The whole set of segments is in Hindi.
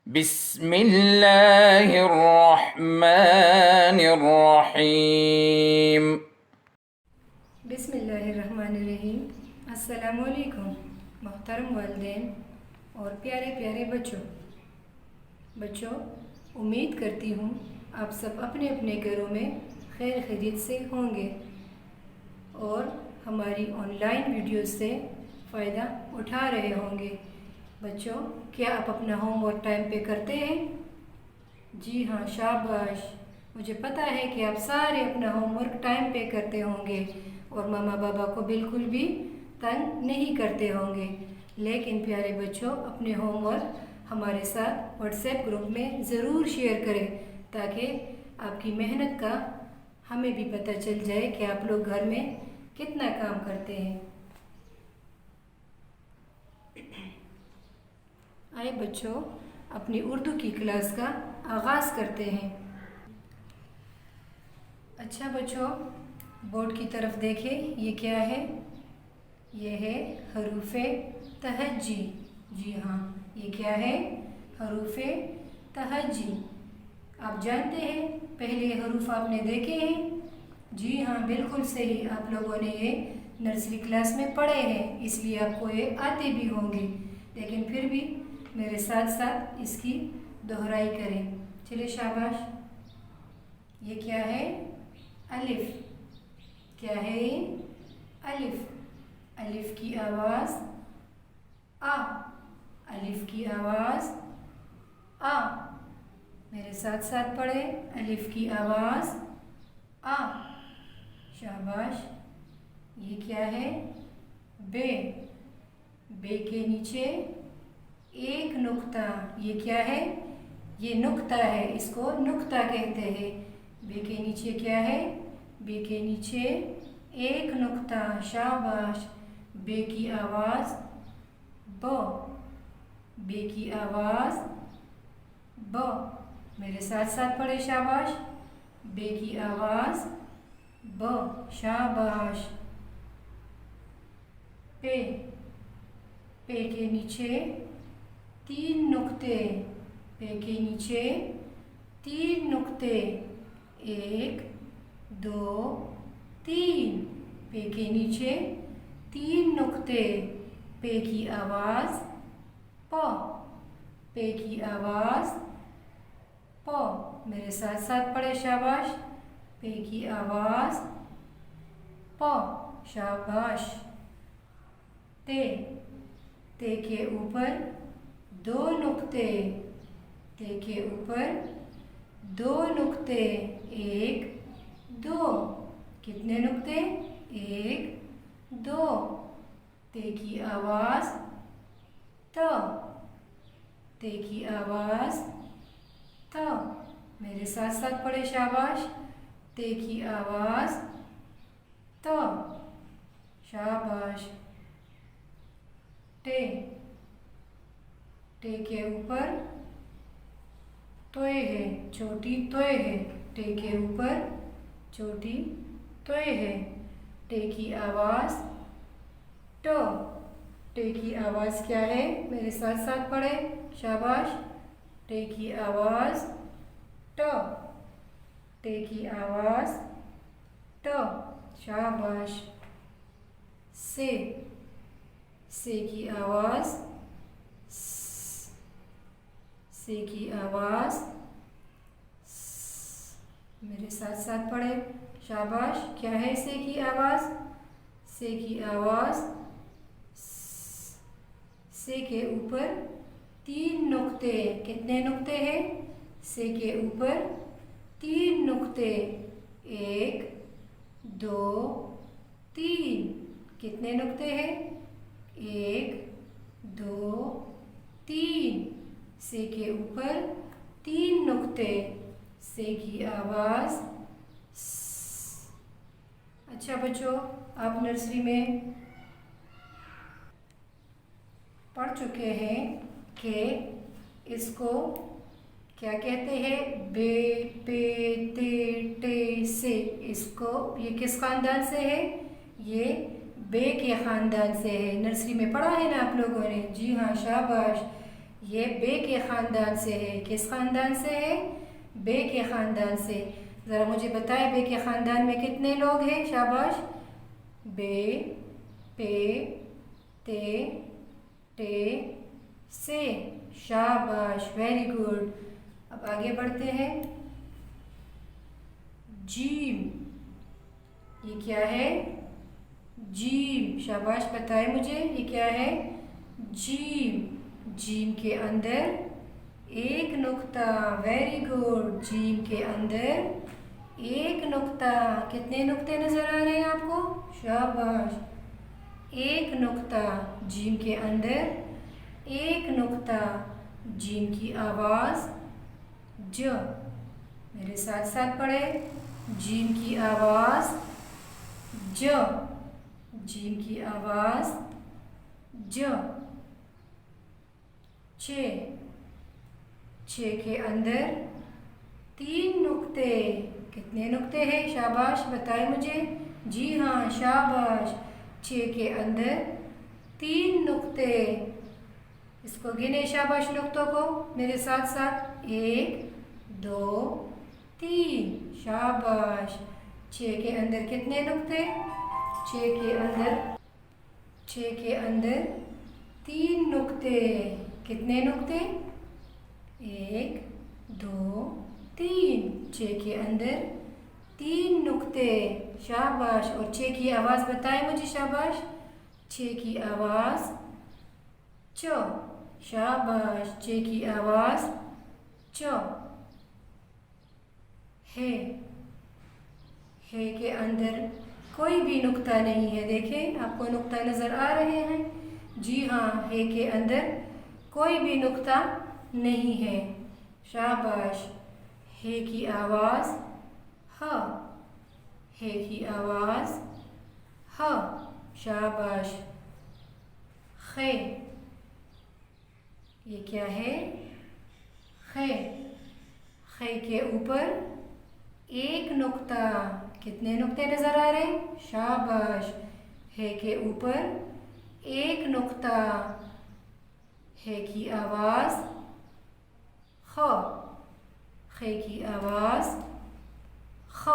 बिस्मिल्लाहिर्रहमानिर्रहीम। बिस्मिल्लाहिर्रहमानिर्रहीम। अस्सलामुअलैकुम मोहतरम वालिदैन और प्यारे प्यारे बच्चों, उम्मीद करती हूँ आप सब अपने अपने घरों में खैर खैरियत से होंगे और हमारी ऑनलाइन वीडियोस से फ़ायदा उठा रहे होंगे। बच्चों, क्या आप अपना होमवर्क टाइम पे करते हैं? जी हाँ, शाबाश। मुझे पता है कि आप सारे अपना होमवर्क टाइम पे करते होंगे और मामा बाबा को बिल्कुल भी तंग नहीं करते होंगे। लेकिन प्यारे बच्चों, अपने होमवर्क हमारे साथ व्हाट्सएप ग्रुप में ज़रूर शेयर करें ताकि आपकी मेहनत का हमें भी पता चल जाए कि आप लोग घर में कितना काम करते हैं। आए बच्चों, अपनी उर्दू की क्लास का आगाज़ करते हैं। अच्छा बच्चों, बोर्ड की तरफ देखें, ये क्या है? ये है हरूफ़े तहज्जी। जी हाँ, ये क्या है? हरूफ़े तहज्जी। आप जानते हैं, पहले हरूफ आपने देखे हैं? जी हाँ, बिल्कुल सही। आप लोगों ने ये नर्सरी क्लास में पढ़े हैं, इसलिए आपको ये आते भी होंगे। लेकिन फिर भी मेरे साथ साथ इसकी दोहराई करें। चलिए शाबाश। ये क्या है? अलिफ। क्या है ये? अलिफ। अलिफ की आवाज़ आ। अलिफ की आवाज़ आ। मेरे साथ साथ पढ़े। अलिफ की आवाज़ आ। शाबाश। ये क्या है? बे। बे के नीचे एक नुक्ता। ये क्या है? ये नुक्ता है, इसको नुक्ता कहते हैं। बे के नीचे क्या है? बे के नीचे एक नुक्ता। शाबाश। बे की आवाज़ ब। बे की आवाज़ ब। मेरे साथ साथ पढ़े। शाबाश। बे की आवाज़ ब। शाबाश। पे। पे के नीचे तीन नुक्ते। पे के नीचे तीन नुक्ते। एक, दो, तीन। पे के नीचे तीन नुक्ते। पे की आवाज़ प। पे की आवाज़ प। मेरे साथ साथ पढ़े। शाबाश। पे की आवाज़ प। शाबाश। ते। ते के ऊपर दो नुक्ते। ते के ऊपर दो नुक्ते। एक, दो। कितने नुक्ते? एक, दो। ते की आवाज़ त। ते की आवाज़ त। मेरे साथ साथ पढ़े। शाबाश। ते की आवाज़ त। शाबाश। टे। टे के ऊपर तोय है, छोटी तोय है। टे के ऊपर छोटी तोय है। टे की आवाज़ ट। टे की आवाज़ क्या है? मेरे साथ साथ पढ़े। शाबाश। टे की आवाज़ ट। टे की आवाज़ ट। शाबाश। से। से की आवाज़ स। से की आवाज़ स। मेरे साथ साथ पढ़े। शाबाश। क्या है से की आवाज़? से की आवाज़ स। से के ऊपर तीन नुक्ते। कितने नुक्ते हैं? से के ऊपर तीन नुक्ते। एक, दो, तीन। कितने नुक्ते हैं? एक, दो, तीन। से के ऊपर तीन नुक्ते। से की आवाज़ स। अच्छा बच्चों, आप नर्सरी में पढ़ चुके हैं कि इसको क्या कहते हैं? बे, पे, ते, टे, से। इसको ये किस ख़ानदान से है? ये बे के ख़ानदान से है। नर्सरी में पढ़ा है ना आप लोगों ने? जी हाँ, शाबाश। ये बे के ख़ानदान से है। किस ख़ानदान से है? बे के ख़ानदान से। ज़रा मुझे बताएं बे के ख़ानदान में कितने लोग हैं? शाबाश। बे, पे, ते, टे, से। शाबाश, वेरी गुड। अब आगे बढ़ते हैं। जीम, ये क्या है? जीम। शाबाश, बताएं मुझे ये क्या है? जीम। जीम के अंदर एक नुक्ता। Very good. जीम के अंदर एक नुक्ता। कितने नुक्ते नजर आ रहे हैं आपको? शाबाश, एक नुक्ता। जीम के अंदर एक नुक्ता। जीम की आवाज ज। मेरे साथ साथ पढ़े। जीम की आवाज ज। जीम की आवाज ज। छे। छे के अंदर तीन नुक्ते। कितने नुक्ते हैं? शाबाश, बताएं मुझे। जी हाँ, शाबाश। छे के अंदर तीन नुक्ते। इसको गिने शाबाश नुक्तों को मेरे साथ साथ। एक, दो, तीन। शाबाश। छे के अंदर कितने नुक्ते? छे के अंदर तीन नुक्ते। कितने नुक्ते? एक, दो, तीन। छे के अंदर तीन नुक्ते। शाबाश। और छे की आवाज बताएं मुझे। शाबाश। छे की आवाज च। शाबाश, छे की आवाज च। है। है के अंदर कोई भी नुक्ता नहीं है। देखें, आपको नुक्ता नजर आ रहे हैं? जी हाँ, है के अंदर कोई भी नुक्ता नहीं है। शाबाश। है की आवाज ह। है की आवाज ह। शाबाश। खे। ये क्या है? खे। खे के ऊपर एक नुक्ता। कितने नुक्ते नजर आ रहे? शाबाश। है के ऊपर एक नुक्ता। है की आवाज ख। खे की आवाज ख।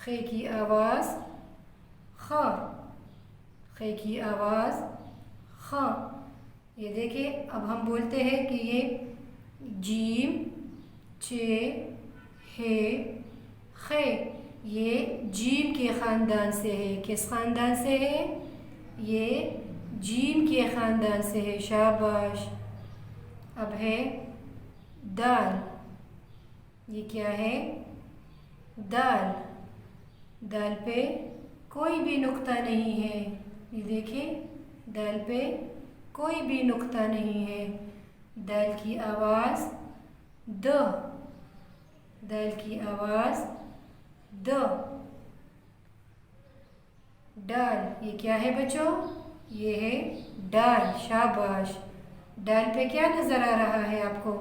खे की आवाज ख। खे की आवाज ख। ये देखिए, अब हम बोलते हैं कि ये जीम, चे, हे, खे। ये जीम के ख़ानदान से है। किस ख़ानदान से है? ये जीम के ख़ानदान से है। शाबाश। अब है दाल। ये क्या है? दाल। दाल पे कोई भी नुक्ता नहीं है। ये देखिए, दाल पे कोई भी नुक्ता नहीं है। दाल की आवाज द। दाल की आवाज द। डाल। ये क्या है बच्चों? ये है डाल। शाबाश। डाल पे क्या नजर आ रहा है आपको?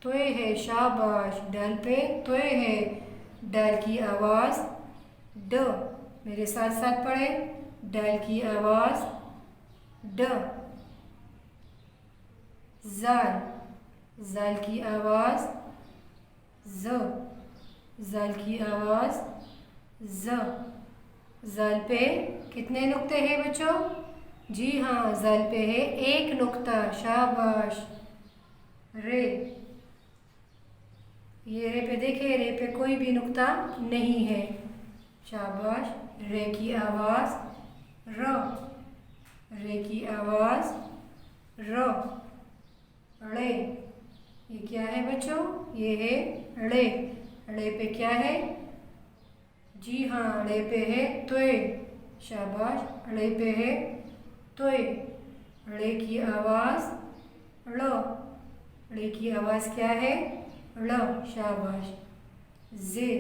तोय है। शाबाश। डाल पे तोय है। डाल की आवाज ड। मेरे साथ साथ पढ़े। डाल की आवाज ड। जाल। जाल की आवाज ज। जाल की आवाज ज। जाल पे कितने नुक्ते हैं बच्चों? जी हाँ, जाल पे है एक नुक्ता। शाबाश। रे। ये रे पे देखिए, रे पे कोई भी नुक्ता नहीं है। शाबाश। रे की आवाज र। रे की आवाज र। ड़े। ये क्या है बच्चों? ये है ड़े। ड़े पे क्या है? जी हाँ, ड़े पे है तोय। शाबाश। ड़े पे है तोय। ड़े की आवाज ड़। ड़े की आवाज क्या है? ड़। शाबाश। जे।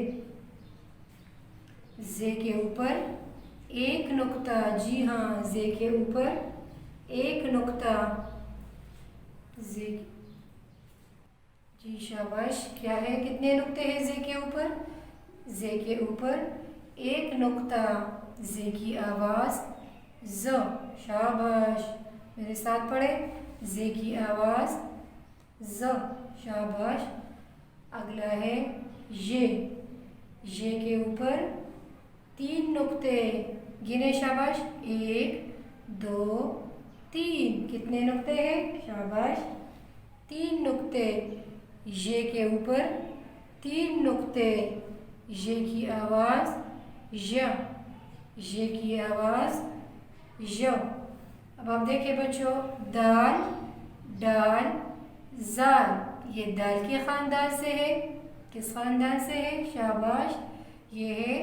जे के ऊपर एक नुक्ता। जी हाँ, जे के ऊपर एक नुक्ता। जे। जी शाबाश। क्या है? कितने नुक्ते हैं जे के ऊपर? जे के ऊपर एक नुक्ता। जे की आवाज ज। शाबाश। मेरे साथ पढ़े, जे की आवाज़ ज, शाबाश। अगला है ये के ऊपर 3 नुक्ते, गिने शाबाश, 1 2 3, कितने नुक्ते हैं, शाबाश, 3 नुक्ते। ये के ऊपर 3 नुक्ते, ये की आवाज़ य, ये की आवाज़ य। अब आप देखिए बच्चों, दाल डाल जाल, ये दाल के ख़ानदान से है, किस ख़ानदान से है, शाबाश, ये है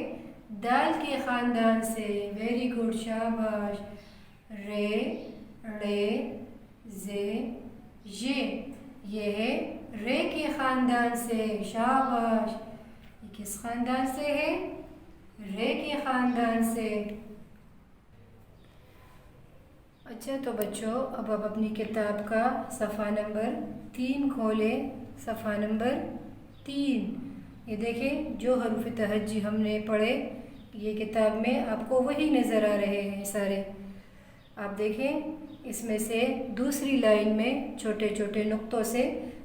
दाल के ख़ानदान से, वेरी गुड, शाबाश। रे रे जे ये है रे के ख़ानदान से, शाबाश। ये किस ख़ानदान से है, रे के ख़ानदान से। अच्छा तो बच्चों, अब आप अपनी किताब का सफ़ा नंबर 3 खोलें, सफ़ा नंबर 3। ये देखें, जो हरूफ तहज्जी हमने पढ़े ये किताब में आपको वही नज़र आ रहे हैं सारे। आप देखें, इसमें से दूसरी लाइन में छोटे छोटे नुक्तों से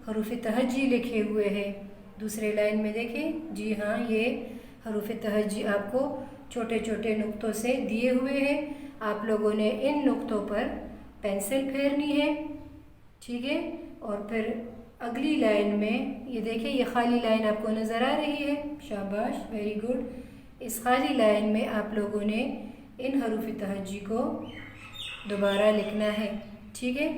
हरूफ तहज्जी लिखे हुए हैं। दूसरे लाइन में देखें, जी हाँ, ये हरूफ तहज्जी आपको छोटे छोटे नुक्तों से दिए हुए हैं। आप लोगों ने इन नुक्तों पर पेंसिल फेरनी है, ठीक है। और फिर अगली लाइन में ये देखिए, ये खाली लाइन आपको नज़र आ रही है, शाबाश, वेरी गुड। इस खाली लाइन में आप लोगों ने इन हरूफ तहज्जी को दोबारा लिखना है, ठीक है।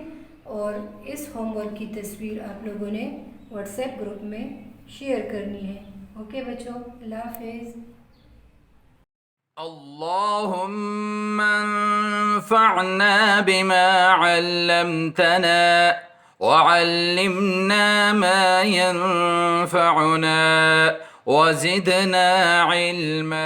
और इस होमवर्क की तस्वीर आप लोगों ने व्हाट्सएप ग्रुप में शेयर करनी है। ओके बच्चों, अल्लाह हाफिज़। अल्लाहुम्मा अंफ़अना बिमा अल्लमतना वअल्लिमना मा यंफ़अुना वज़िदना इल्मा।